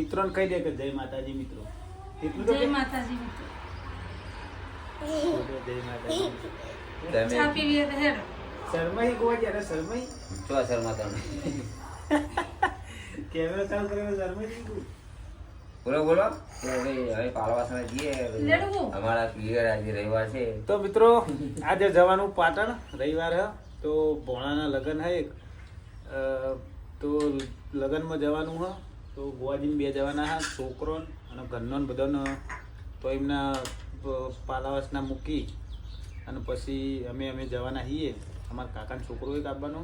મિત્રોને કહી દે કે જય માતાજી મિત્રો. એટલું તો જય માતાજી મિત્રો. જય માતાજી. ચા પીવી તો હેડો. શરમાઈ ગોવા જ્યારે શરમાઈ ચો શર્માતા કેમેરા ચાલુ કરીને શરમાઈ ગયું. બોલો બોલો હવે પાલવાસણા જઈએ લેડવું. અમારા ક્લિયર આજે રવિવાર છે. તો મિત્રો આજે જવાનું પાટણ રવિવાર હે તો ભોણાના લગ્ન હે એક તો લગ્નમાં જવાનું હ તો ગોવાજીને બે જવાના હા છોકરો અને ઘરનો ને બધાનો તો એમના પાલાવાસના મૂકી અને પછી અમે જવાના છીએ અમારા કાકાનો છોકરો એક આવવાનો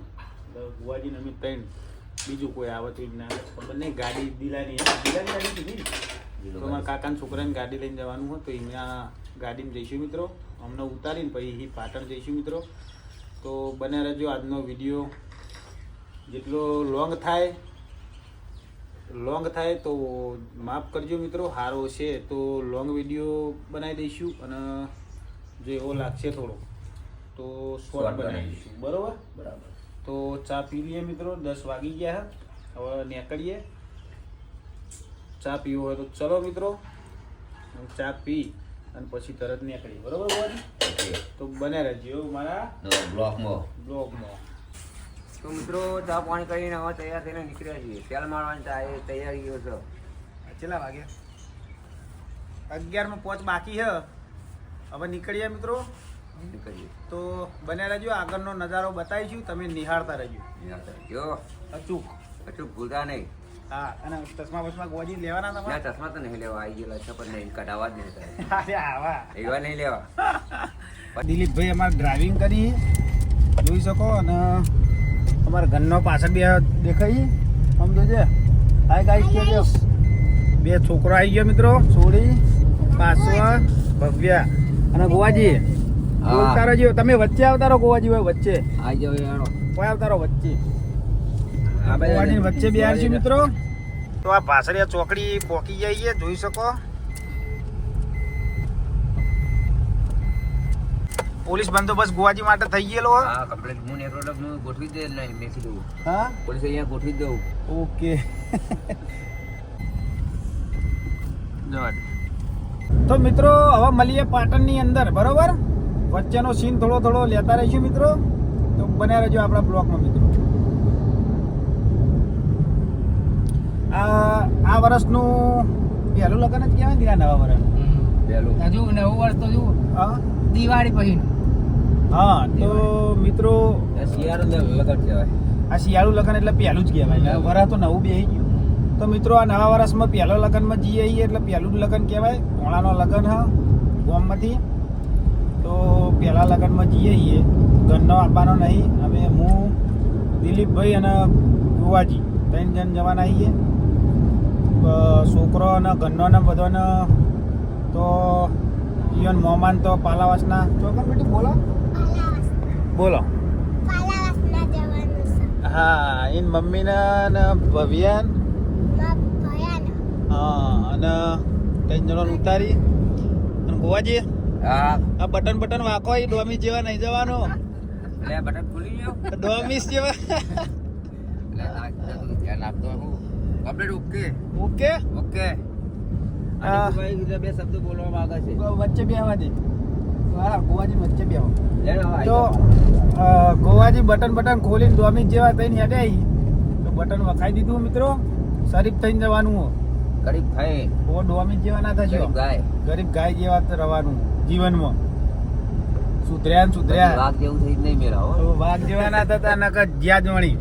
ગોવાજીને અમે ત્રણ બીજું કોઈ આવે તો એમના ખબર નહીં ગાડી દિલાની ગાડી કીધી તો અમારા કાકાના છોકરાને ગાડી લઈને જવાનું હોય તો અહીંયા ગાડીમાં જઈશું મિત્રો અમને ઉતારીને પછી પાટણ જઈશું મિત્રો તો બને રહેજો આજનો વિડીયો જેટલો લોંગ થાય તો માફ કરજો મિત્રો સારો છે તો લોંગ વિડીયો બનાવી દઈશું અને જો એવો લાગશે થોડો તો શોર્ટ બનાવી દઈશું બરાબર બરાબર. તો ચા પી લઈએ મિત્રો 10 વાગી ગયા હવે નીકળીએ ચા પીવો હોય તો ચલો મિત્રો ચા પી અને પછી તરત નીકળીએ બરાબર બોલી તો બને રહેજો મારા બ્લોગમાં તો મિત્રો ચા પાણી કરીને હવે તૈયાર થઈને નીકળ્યા છીએ. તેલ મારવાની તૈયારી છે. કેટલા વાગ્યા 11 માં 5 બાકી છે હવે નીકળીએ મિત્રો નીકળીએ તો બને રહેજો આગળનો નજારો બતાવીશું તમે નિહાળતા રહેજો જો અચૂક કશું ભૂલતા નહીં. હા અને ચશ્મા બસમાં ગોજી લેવાના ના તમારે ચશ્મા તો નહીં લેવા આવી ગયેલા છે પણ નહીં કઢાવવા જ નહીં થાય. અરે આવા એવા નહીં લેવા. દિલીપભાઈ અમારે ડ્રાઇવિંગ કરી જોઈ શકો અને અમારા ઘરનો પાછળ બે દેખાય સમજો છે હાય ગાઈસ કેજો બે છોકરો આવી ગયો મિત્રો સોડી પાસવા ભવ્યા અને ગોવાજી બોલતા રહેજો તમે વચ્ચે આવતા રહો ગોવાજી ભાઈ વચ્ચે આવી જાવ યાર. કોઈ આવતા રહો વચ્ચે ગોવાજી વચ્ચે બે આવી મિત્રો તો આ ભાસરિયા ચોકડી પોકી જઈએ જોઈ શકો પોલીસ બંદોબસ્ત ગોવાજી માટે થઈ ગયેલો હા કમ્પ્લીટ. હું નેટવર્ક નું ગોઠવી દે નહીં મેકી દઉં. હા પોલીસ અહીંયા ગોઠવી દઉં. ઓકે તો મિત્રો હવે મળીએ પાટણની અંદર બરોબર વચ્ચેનો સીન થોડો લેતા રહીશું મિત્રો તો બન્યા રહેજો આપણા બ્લોકમાં મિત્રો આ વર્ષનું પહેલું લગ્ન જ કહેવાય ને નવા વર્ષ પહેલું હજુ નવું વર્ષ તો જુઓ હા દિવાળી પછી હા તો મિત્રો શિયાળો લગન કહેવાય. આ શિયાળું લગ્ન એટલે પહેલું જ કહેવાય વરસ તો નવું બેસી ગયું તો મિત્રો આ નવા વર્ષમાં પહેલો લગ્નમાં જઈએ એટલે પહેલું જ લગ્ન કહેવાય ઘોડાનો લગ્ન હા ગામમાંથી તો પહેલા લગ્નમાં જઈએ ઘરનો આપવાનો નહીં અમે હું દિલીપભાઈ અને ગોવાજી 3 જણ જવાના આવીએ છોકરો અને ઘરનો ને બધાને તો ઈવન મોમાન તો પાલાવાસના ચોકર બેટી બોલો હા એન મમ્મીના ને ભવ્યાન હા અને 3 જણોને ઉતારી અને ગોવાજી હા આ બટન વાકો એ ડોમીસ જેવા નહીં જવાનો એટલે બટન ખુલી ગયો. ડોમીસ જેવા એટલે આ ધ્યાન આપતો હું કમ્પ્લીટ ઓકે ઓકે ઓકે. હા. ભાઈ બીજા બે શબ્દો બોલવા માંગે છે. વચ્ચે બેહવા દે હા ગોવાજી વચ્ચે બેહો લેણ હવે તો ગોવાજી બટન ખોલીને ડોમીસ જેવા થઈને હેડે આવી તો બટન વખાઈ દીધું મિત્રો શરીફ થઈને જવાનું હો ગરીબ ભાઈ ઓ ડોમીસ જેવા ના થશો ગરીબ ગાય ગરીબ ગાય જેવા તો રહેવાનું જીવનમાં સુધર્યા વાઘ જેવું થઈ જ નહીં મેરા હો. તો વાઘ જેવા ના થતા નકર જ્યાં જોણી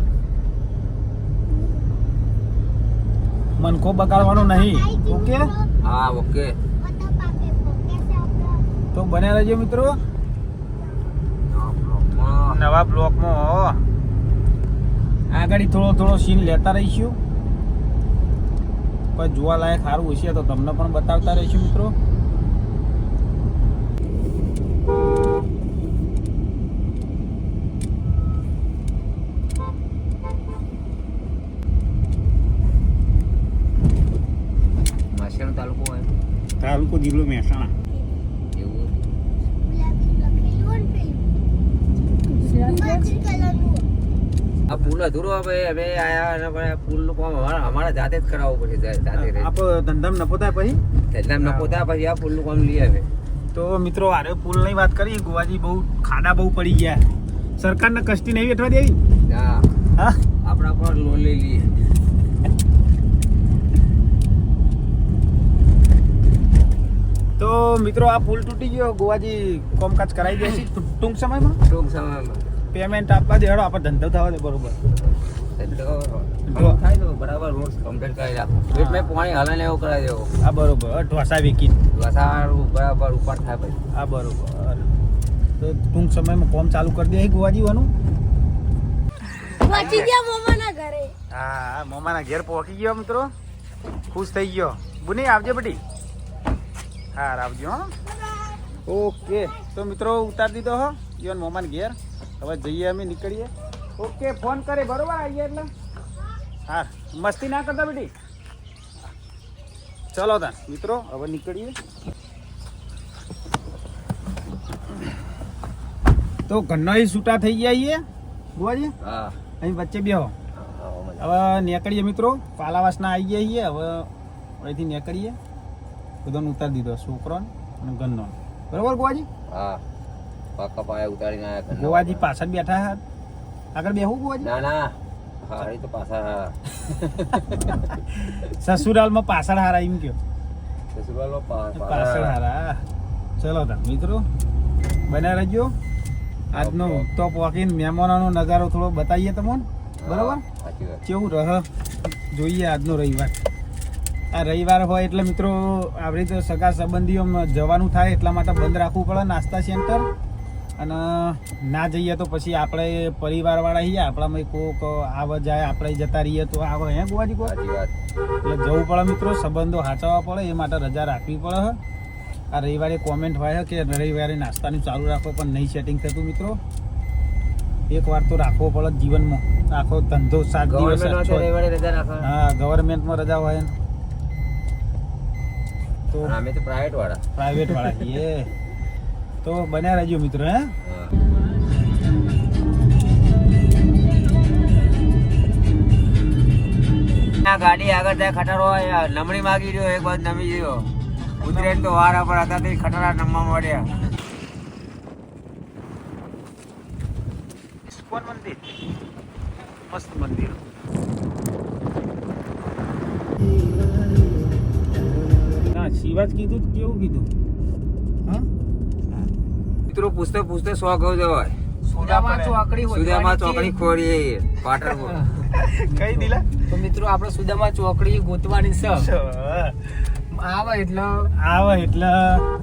મનખો બગાડવાનો નહીં ઓકે હા ઓકે. તો બને રહેજો મિત્રો નવા બ્લોકમાં આગળ થોડો સીન લેતા રહીશું પણ જોવા લાયક સારું હશે તો તમને પણ બતાવતા રહીશું મિત્રો માશિયાનો તાલુકો હોય તાલુકો જિલ્લો મહેસાણા એવું. આ પુલ અધૂરો હવે અમે આયા અને પણ આ પુલનું કામ અમારા જાતે જ કરાવવું પડશે જાતે રહી. આપણો ધંધામાં નફો થાય પછી એટલે ન પોતા પછી આ પુલનું કામ લઈએ અમે. તો મિત્રો આરે પુલની વાત કરીએ ગોવાજી બહુ ખાડા બહુ પડી ગયા સરકારને કષ્ટી નહીં વેઠવા દેવી ના હા આપણા પર લોન લઈ લઈએ. તો મિત્રો આ પુલ તૂટી ગયો ગોવાજી કામકાજ કરાવી દે છે ટૂંક સમયમાં ટૂંક સમયમાં પેમેન્ટ આપવા દે હેડો આપણે ધંધો થવા દે બરોબર થાય તો બરાબર રોડ કમ્પ્લીટ કરી રાખો. એટલે પાણી હલે ને એવું કરાવી દેવો. આ બરોબર ઢોસા વેકી વસાડ બરાબર ઉપર થાય પછી. આ બરોબર તો ટૂંક સમયમાં કામ ચાલુ કરી દે ગોવાજીવાનું પહોંચી ગયા મોમાના ઘરે. હા મોમાના ઘેર પહોંચી ગયો મિત્રો ખુશ થઈ ગયો બુની આવજે બટી હા આવજો હો ઓકે તો મિત્રો ઉતાર દીધો હો ઈવન મોમાન ઘેર હવે જઈએ અમે નીકળીએ ઓકે ફોન કરે બરોબર આવીએ એટલે હા મસ્તી ના કરતા બેટી ચલો તા મિત્રો હવે નીકળીએ તો ઘરનો છૂટા થઈ ગયા છીએ ગોવાજી હા અહીં વચ્ચે બેહો હવે નીકળીએ મિત્રો પાલાવાસના આવી ગયા છીએ હવે અહીંથી નીકળીએ બધાને ઉતારી દીધો છોકરો અને ગન્નો બરોબર ગોવાજી હા પાકા પાયા ઉતારીને આયા. ગોવાજી પાછળ બેઠા હતા આગળ બેહું ગોવાજી ના ના હા એ તો પાછા સસુરાલમાં પાછળ હારા એમ કયો સસુરાલો પાછળ હારા ચલો તા મિત્રો બન્યા રહેજો આજનો તો વોકિંગ મહેમાનોનો નજારો થોડો બતાવીએ તમને બરોબર સાચી વાત. કેવું રહ જોઈએ આજનો રવિવાર આ રવિવાર હોય એટલે મિત્રો આવી રીતે સગા સંબંધીઓમાં જવાનું થાય એટલા માટે બંધ રાખવું પડે નાસ્તા સેન્ટર અને ના જઈએ તો પછી આપણે પરિવારવાળા છીએ આપણામાં કોક આવે જાય આપણે જતા રહીએ તો આવે હે ગોવાજી કોઈ સાચી વાત. એટલે જવું પડે મિત્રો સંબંધો સાચવવા પડે એ માટે રજા રાખવી પડે હે આ રવિવારે કોમેન્ટ હોય કે રવિવારે નાસ્તાનું ચાલુ રાખો પણ નહીં સેટિંગ થતું મિત્રો એક વાર તો રાખવો પડે જીવનમાં આખો ધંધો 7 દિવસ ગવર્મેન્ટ છ- રવિવારે રજા રાખો. હા ગવર્મેન્ટમાં રજા હોય ને તો અને અમે તો પ્રાઇવેટ વાળા. પ્રાઇવેટ વાળા છીએ તો બન્યા રહેજો મિત્રો હે હા. આ ગાડી આગળ જાય ખટારો હોય નમણી માગી રહ્યો એક બાજુ નમી ગયો ઉતરે તો વારા પર હતા તે ખટારા નમવા મળ્યા. ઇસ્કોન મંદિર મસ્ત મંદિર ના શિવાજ કીધું તો કેવું કીધું હા મિત્રો પૂછતે પૂછતે 100 ગૌ જવાય. સુદામા ચોકડી સુદામા ગોતવાની ચોકડી ખોરી પાટણપુર. કઈ દિલા છે. તો મિત્રો આપણે સુદામા ચોકડી ગોતવાની છે આવે એટલે આવે એટલે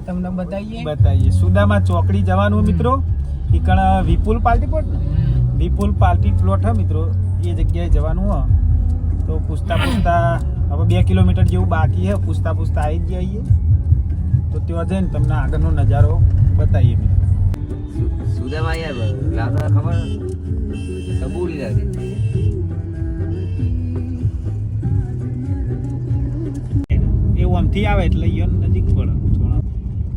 તમને બતાવીએ બતાવીએ સુદામા ચોકડી જવાનું મિત્રો ઈકણ વિપુલ પાર્ટી પ્લોટ વિપુલ પાર્ટી પ્લોટ હે મિત્રો એ જગ્યાએ જવાનું હે તો પૂછતા પૂછતા હવે 2 કિલોમીટર જેવું બાકી હે પૂછતા પૂછતા આવી જ જઈએ તો ત્યાં જઈને તમને આગળનો નજારો બતાવીએ મિત્રો સુદામા યાર લાગા ખબર સબૂરી લાગે. એવું આમથી આવે એટલે અહીંયા નજીક પડે થોડા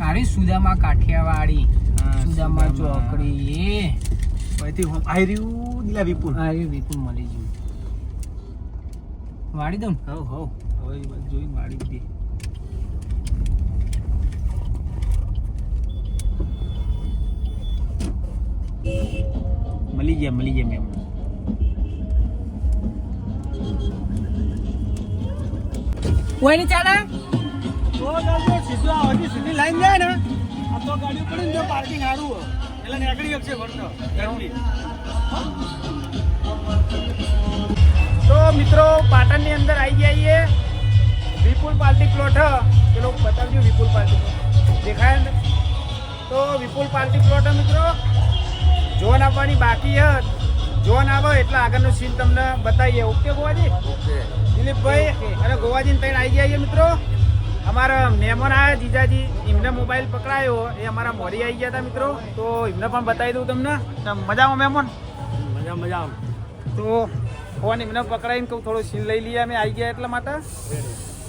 તારી સુદામા કાઠિયાવાડી હા, સુદામા સુદામા. ચોકડી એ અહીંથી આવી રહ્યું દિલા વિપુલ આ વિપુલ મળી ગયું વાડી દઉં હવ હવ હવે એ બાજુ જોઈને વાળી દે મળી ગયા મેમ કોઈ નહીં ચાલે તો ગાડીઓ સીધો આવતી સીધી લાઈન જાય ને આ તો ગાડીઓ પડી ને તો પાર્કિંગ સારું હોય એટલે નીકળી શકશે ભરતો તો મિત્રો પાટણની અંદર આવી ગયા છીએ વિપુલ પાર્ટી પ્લોટ હ પેલો બતાવજો વિપુલ પાર્ટી પ્લોટ દેખાય ને તો વિપુલ પાર્ટી પ્લોટ મિત્રો જોન આપવાની બાકી હ જોન આવે એટલે આગળનું સીન તમને બતાવીએ ઓકે ગોવાજી ઓકે દિલીપભાઈ અને ગોવાજીને ત્રણ આવી ગયા છે મિત્રો અમારા મહેમાન આવ્યા જીજાજી એમને મોબાઈલ પકડાયો એ અમારા મોરી આવી ગયા હતા મિત્રો તો એમને પણ બતાવી દઉં તમને મજામાં મહેમાન મજા તો ફોન એમને પકડાવીને કહું થોડો સીન લઈ લઈએ અમે આવી ગયા એટલા માટે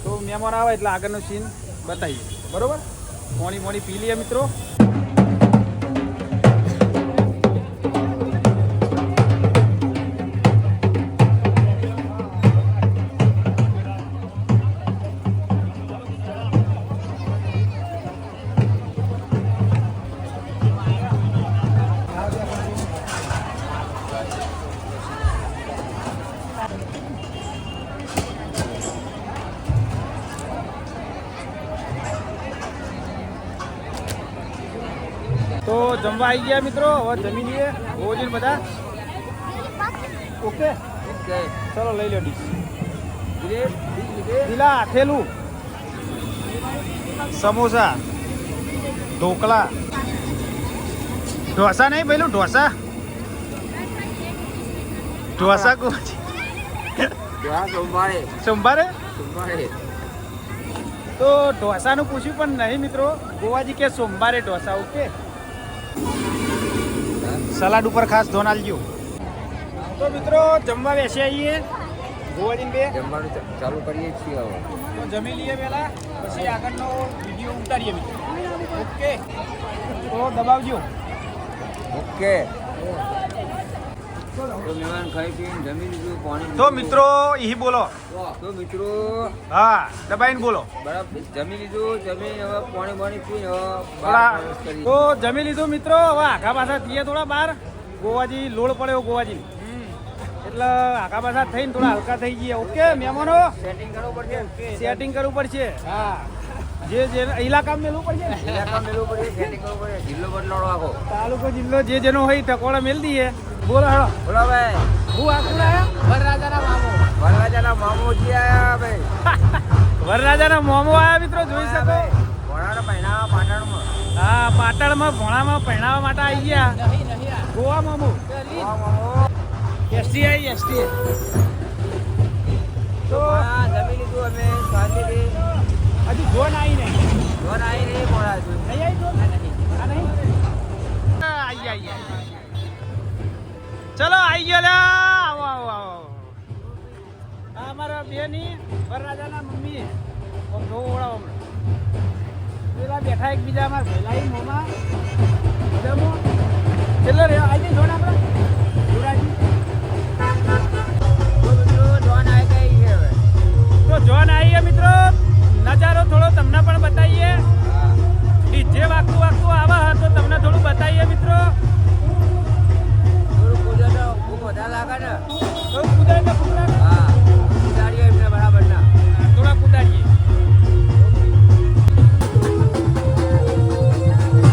તો મહેમાન આવે એટલે આગળનો સીન બતાવીએ બરોબર મોડી મોડી પી લઈએ મિત્રો જમવા આવી ગયા મિત્રો, હવે જમી લઈએ ભોજન બધા. ઓકે ઓકે ચલો લઈ લો ડીશ. ધીરે લીલા થેલું, સમોસા, ઢોકળા, ઢોસા નહીં પેલું ઢોસા ઢોસા સોમવારે સોમવારે સોમવારે તો ઢોસાનું પૂછ્યું પણ નહીં મિત્રો. ગોવાજી કે સોમવારે ઢોસા. ઓકે સલાડ ઉપર ખાસ ધોન આલજો. તો મિત્રો જમવા બેસી આવીએ ગોવાજીને બે. જમવાનું ચાલુ કરીએ છીએ હવે. તો જમી લઈએ પહેલા, પછી આગળનો વિડીયો ઉતારીએ મિત્રો. ઓકે તો દબાવજો. ઓકે તો મહેમાન ખાઈ પીને જમી લીધું, પાણી તો મિત્રો ઈ બોલો. તો મિત્રો હા દબાઈને બોલો. બરાબર જમી લીધું, જમી હવે પાણી પીને હવે થોડા બહાર પ્રવેશ કરીએ. તો જમી લીધું મિત્રો, હવે આખા પાછા થઈએ થોડા બહાર. ગોવાજી લોડ પડ્યો ગોવાજી, એટલે આખા પાછા થઈને થોડા હલકા થઈ ગયા. ઓકે મહેમાનો સેટિંગ કરવું પડશે. સેટિંગ કરવું પડશે. હા જે ઇલાકામાં મેળવું પડશે ને. ઇલાકા મેળવું પડશે, સેટિંગ કરવું પડશે. જિલ્લો બદલાડો આખો. તાલુકો જિલ્લો જે જેનો હોય ટકોડા મેળ દઈએ. બોલો હેડો. બોલો ભાઈ, હું આખું આયા વરરાજાના મામો. વરરાજાના મામોજી આયા ભાઈ. વરરાજાના મોમો આયા મિત્રો, જોઈ શકો. ભોળાના પહેણાવા પાટણમાં. હા પાટણમાં ભોણામાં પહેણાવા માટે આવી ગયા. ગોવા મોમો વાહ મામો. એસટી આવી એસટી. તો હા, જમી લીધું અમે શાંતિથી. હજુ જોન આવી નહીં. જોર આવી નહીં ભોળા હજુ. નહીં આવી જોન? આ નહીં? આઈ. ચલો આવી ગયો લે. આવો આવો આવો. આ અમારા બેની વરરાજાના મમ્મી. આમ જોવો ઓળાવો હમણાં. પેલા બેઠા એકબીજા અમારા ભેલાઈ મોમાં. મજામાં? કેટલો રહ્યો? આવી જોન આપણે? જોરાજી. તો મિત્રો જોન આવી ગઈ છે હવે. તો જોન આવીએ મિત્રો, નજારો થોડો તમને પણ બતાવીએ. હા. ડીજે વાગતું આવે તો તમને થોડું બતાવીએ મિત્રો. થોડું કુદરત ખૂબ વધારે લાગે ને. તો કુદાડીને કુદાડીને હા, કુદાડીએ એમને બરાબર ના. થોડા કુદાડીએ.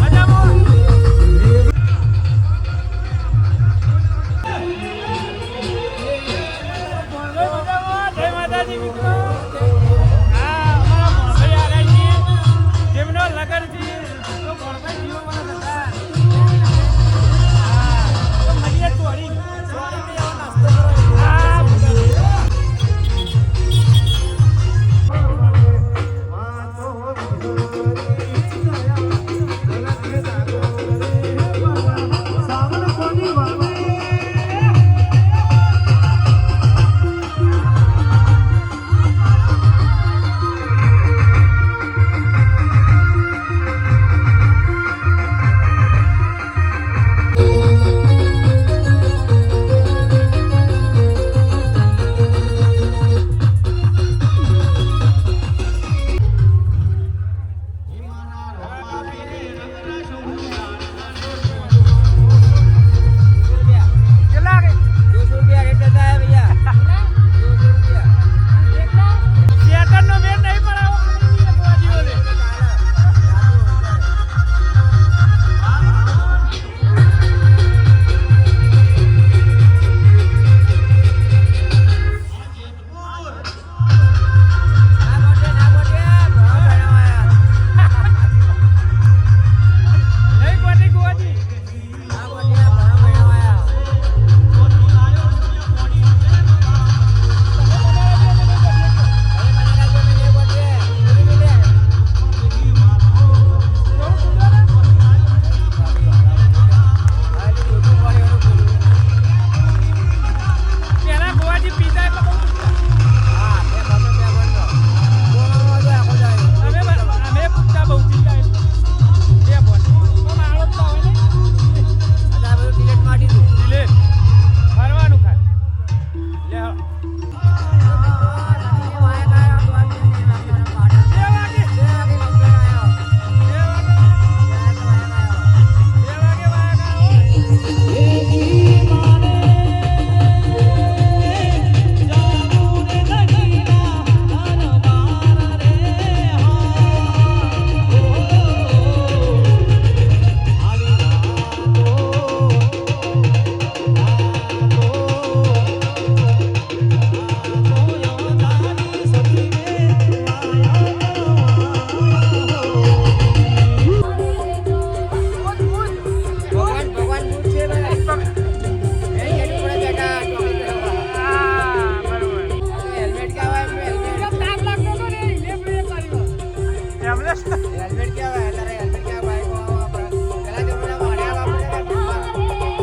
મજામાં? જય માતાજી મિત્રો. હા હેલ્મેટ ક્યાં હોય તારે હેલ્મેટ ક્યાં બાઈક વાપરે પેલા જમાના ભાડ્યા વાપરે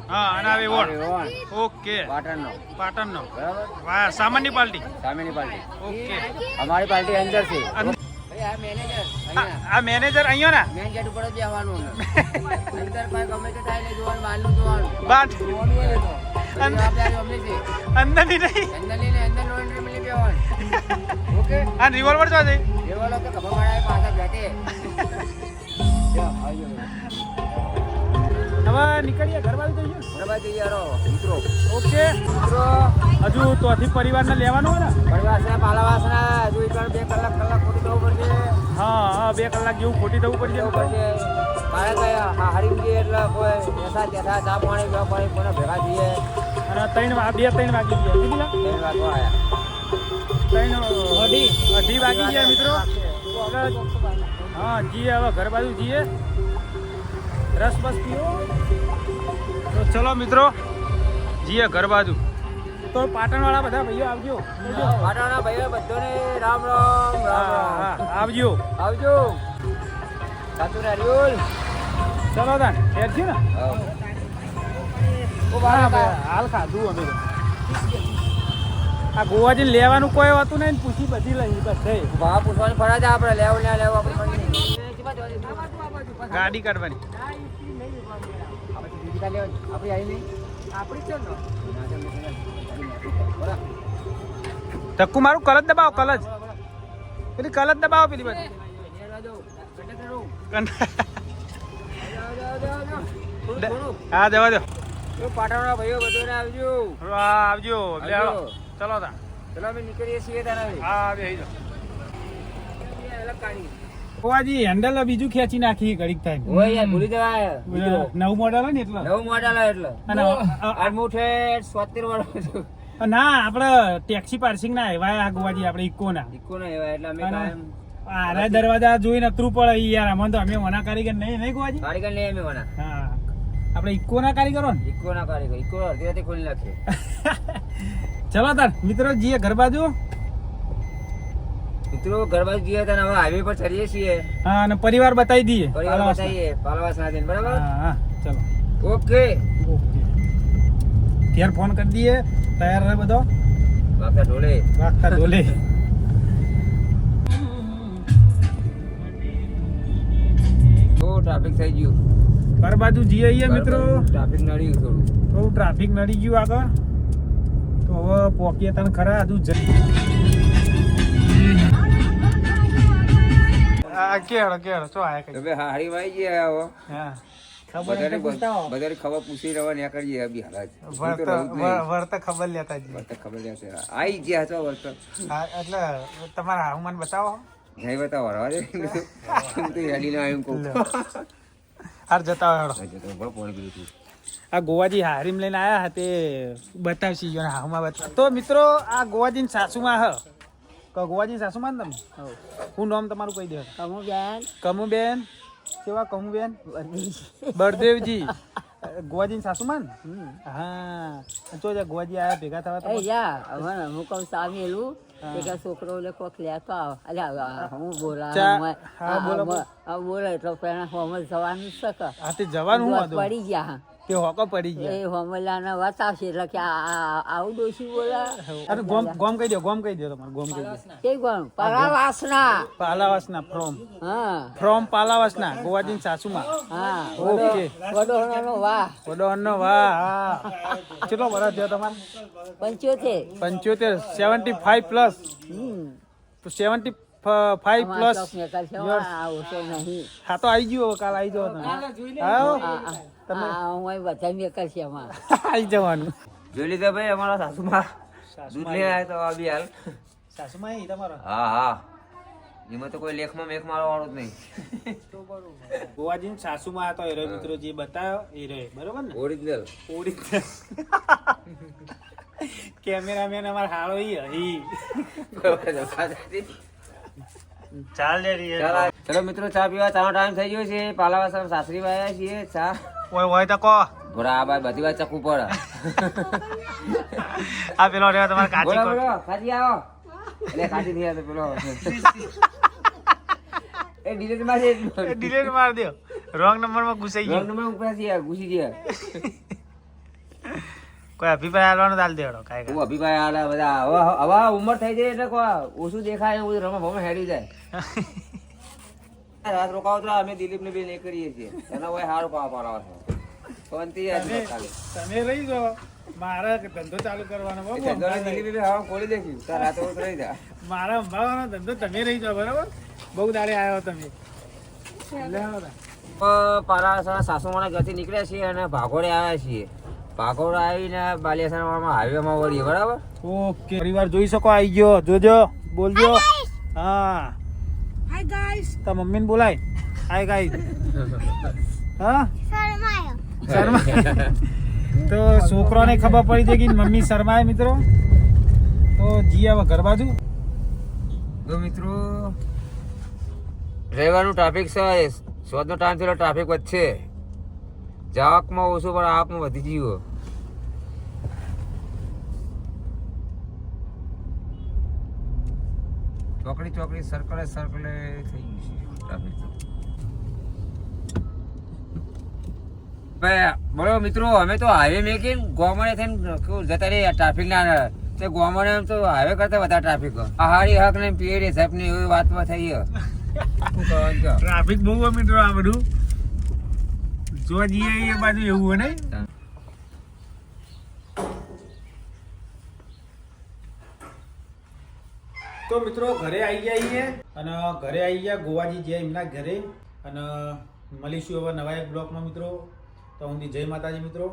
હા અને આવે વોટ ઓકે પાટણનો પાટણનો બરાબર વાહ સામાન્ય પાર્ટી સામેની પાર્ટી ઓકે અમારી પાર્ટી અંદર છે અન- ભાઈ આ મેનેજર આ મેનેજર અહીંયા ના મેન ગેટ ઉપર જ બેસવાનું અંદર ભાઈ ગમે તે થાય નહીં જોવાનું બહારનું જોવાનું બાદ જોવાનું હોય તો અંદર- જવાબદારી અમને છે અંદરની નહીં અંદર લઈને અંદર નો એન્ટ્રી મળી બેસવાનું ઓકે આ રિવોલ્વર જો છે એ વાળો તો ખબર મળાય પાછા બેઠે જો આવજો હવે નીકળીએ ઘર બાજુ જઈએ બરાબર જઈએ યારો મિત્રો ઓકે મિત્રો હજુ તોથી પરિવારને લેવાનું હોય ને પરવાસના પાલાવાસના હજુ એક 2 કલાક ખોટી જવું પડશે હા હા 2 કલાક જેવું ખોટી થવું પડશે જવું પડશે કાલે ગયા હરીમજી એટલે કોઈ એસા તેસા ચા પાણી બે પાણી કોને ભેગા થઈએ અને 3 વાગી ગયા કેટલી લા 3 વાગવા આયા 3 વાગી ગયા મિત્રો હા જીએ હવે ઘર બાજુ જીએ રસ બસ પીઓ તો ચલો મિત્રો જીએ ઘર બાજુ તો પાટણવાળા બધા ભાઈઓ આવજો પાટણના ભાઈઓ બધાને રામ રામ રામ રામ હા આવજો આવજો સાચું રાડ્યુલ ચલો તાન ફેર છે ને ઓ હા, બાળકા હાલ ખાધું અમે તો. આ ગોવાજીને લેવાનું કોઈ હતું નહીં ને પૂછી બધી લઈ બસ થઈ ભાવ પૂછવાની ફરજ છે આપણે લેવું ના લેવું આપણે ગાડી કાઢવાની આપણી આવી નહીં આપણી છે ધક્કુ મારું કલજ દબાવો કલજ પેલી કલજ દબાવો પેલી બધી હા જવા દો પાટણના ભાઈઓ બધાને આવજો હા, આવજો લે આવજો. હાલો. ચલો તા ચલો અમે નીકળીએ છીએ તારા હા બેહી જાઓ ગોવાજી હેન્ડલ બીજું ખેંચી નાખી ઘડીક થાય ઓય યાર ભૂલી જવાય નવું મોડલ હોય ને એટલે નવું મોડલ એટલે અને આડમુઠે 70 વાળો ના આપણે ટેક્સી પાર્સિંગ ના આવ્યા આ ગોવાજી આપણે ઇકો ના ઇકો ના એવા એટલે અમે અને કાયમ આરા દરવાજા જોઈને અતરું પડે ઈ યાર અમને તો અમે મના કારીગર નહીં નહીં ગોવાજી કારીગર લઈ અમે વના હા આપણે ઇકો ના કારીગરો ને ઇકો ના કારીગર ઇકો અડધી રાતે ખોલી નાખે ચલો તાર મિત્રો જીએ ઘર બાજુ મિત્રો ગરબા જઈએ તો હવે હાઈવે પર ચડીએ છીએ હા અને પરિવાર બતાવી દઈએ પરિવાર બતાવીએ પાલવાસ ના જઈને બરાબર હા હા ચલો ઓકે ઓકે ઘેર ફોન કરી દઈએ તૈયાર રહે બધો બાપા ઢોલે વાગતા ઢોલે બહુ ટ્રાફિક થઈ ગયું ઘર બાજુ જઈએ આવીએ મિત્રો ટ્રાફિક નડ્યું થોડું બહુ ટ્રાફિક નડી ગયું આગળ તો હવે પોકીએ તને ખરા હજુ કેળો કેળો શું આયા કઈ હવે હારી વાઈ ગયા હવે હા ખબર એટલે પૂછતા બધાને ખબર પૂછી રહેવા ને કરીએ અભી હાલ વર્ત ખબર લેતા જ ખબર છે આઈ ગયા છો વર્ત હા એટલે તમારા હું મને બતાવો જઈ બતાવો રવા દે તું હેડી ના આવ્યું કહું હાર જતા હોય હેડો. તો બહુ પોણી પીધું તું આ ગોવાજી હારીમ લઈને આયા હા તે બતાવશી જો હામાં બતાવ તો મિત્રો આ ગોવાજીની સાસુમાં હ તો ગોવાજીની સાસુમાં ને તમે હું નામ તમારું કહી દે કમુબેન કેવા કમુબેન બળદેવજી ગોવાજી સાસુમાન હમ. હા તો ગોવાજી આયા ભેગા થવા એ યા હવે હું કહું સામેલું કે છોકરો એટલે કોક લેતો આવ અલ્યા હું બોલા હા, બોલો, બોલો. બોલે તો પેલા હોમ જવાનું છે કે હા તે જવાનું હું હતું પડી ગયા તે હોકો પડી ગયા એ હોમલાને બતાવશે એટલે કે આવું ડોશી બોલા અરે ગોમ કહી દો તમારે ગોમ કહી દો કે કોણ પરાવાસના પાલાવાસના હા ફ્રોમ પાલાવાસના ગોવાજી સાસુમાં હા ઓકે વડોહરાનો વાહ વડોહરનો વાહ હા કેટલો વર્ષ થયો તમારે 75 75 75 પ્લસ હમ તો 75 પ્લસ આવું તો નહીં હા તો આવી ગયો કાલ આવી જાવ તમે તમે હું બધા મેકર છે એમાં આવી જવાનું જોઈ લીધા ભાઈ અમારા સાસુમાં દૂધ લઈ આવ્યા તો આ બી હાલ સાસુમાં અહીં તમારો હા હા એમાં તો કોઈ લેખમાં મેખ મારવા વાળું જ નહીં ગોવાજી સાસુમાં હતો એ રહ્યો મિત્રો જે બતાવ્યો એ રહ્યો બરોબર ને ઓરિજિનલ ઓડી કેમેરામેન અમાર હારો ઈ ચાલ ચલો મિત્રો ચા પીવા ચાનો ટાઈમ થઈ ગયો છે પાલાવાસણ સાસરી આવ્યા છીએ ચા હોય તો કો ઘોડા આ બાય બધી વાત ચકવું પડે આ પેલો રહ્યો તમારે કાચી બોલો બોલો ખાજી આવો એટલે ખાજી નહીં આવતો પેલો એ ડિલેટ માં છે ડિલીટ માર દો રોંગ નંબર માં ઘુસાઈ રોંગ ગયો નંબર ઉપર છે ઘૂસી ગયા કોઈ અભિપ્રાય આલવાનો દાલ દેડો કાઈ હું અભિપ્રાય આલે બધા હવે ઉંમર થઈ જાય એટલે ઓછું દેખાય એવું રમા ભમે હેડી જાય રાત રોકાવો તો અમે દિલીપ ને બેન એ કરીએ છીએ એના હોય સારું પાવા પાડવા છે શાંતિ તમે રહી જાઓ મારે ધંધો ચાલુ કરવાનો દિલીપ બે હવા ખોલી દેખ્યું તાર રાતો રહી જા મારા અંબાવાનો ધંધો તમે રહી જાઓ બરાબર બહુ દાડે આવ્યો તમે પારા સાસુમાના ઘરથી નીકળ્યા છીએ અને ભાગોળે આવ્યા છીએ ભાગોળ આવીને બાલિયાસણ હાઈવેમાં વળીએ બરાબર ઓકે પરિવાર જોઈ શકો આવી ગયો જોજો બોલજો હા હાય ગાઈસ તા મમ્મીને બોલાય હાય ગાઈસ હા શર્મા તો છોકરાને ખબર પડી છે કે મમ્મી શર્માય મિત્રો તો જી હવે ઘર બાજુ તો મિત્રો રહેવાનું ટ્રાફિક છે શોધનો ટાઈમ થયેલો ટ્રાફિક વચ્ચે જાવકમાં ઓછું પણ આવકમાં વધી ગયો ચોકડી સર્કલે થઈ ગયું છે ટ્રાફિક બોલો મિત્રો અમે તો હાઈવે મેકીને ગોમડે થઈને જતા રહી ટ્રાફિક ના તે ગોમડે એમ તો હાઈવે કરતા વધારે ટ્રાફિક આહારી હક ને પીએડી સાહેબ ની એવી વાતમાં થઈ શું કરવાનું કહો? ટ્રાફિક બહુ હોય મિત્રો આ બધું જો જઈએ એ બાજુ એવું હોય ને તો મિત્રો ઘરે આવી જઈએ અને ઘરે આવી ગયા ગોવાજી જે એમના ઘરે અને મળીશું હવે નવા એક બ્લોકમાં મિત્રો તો હું જય માતાજી મિત્રો.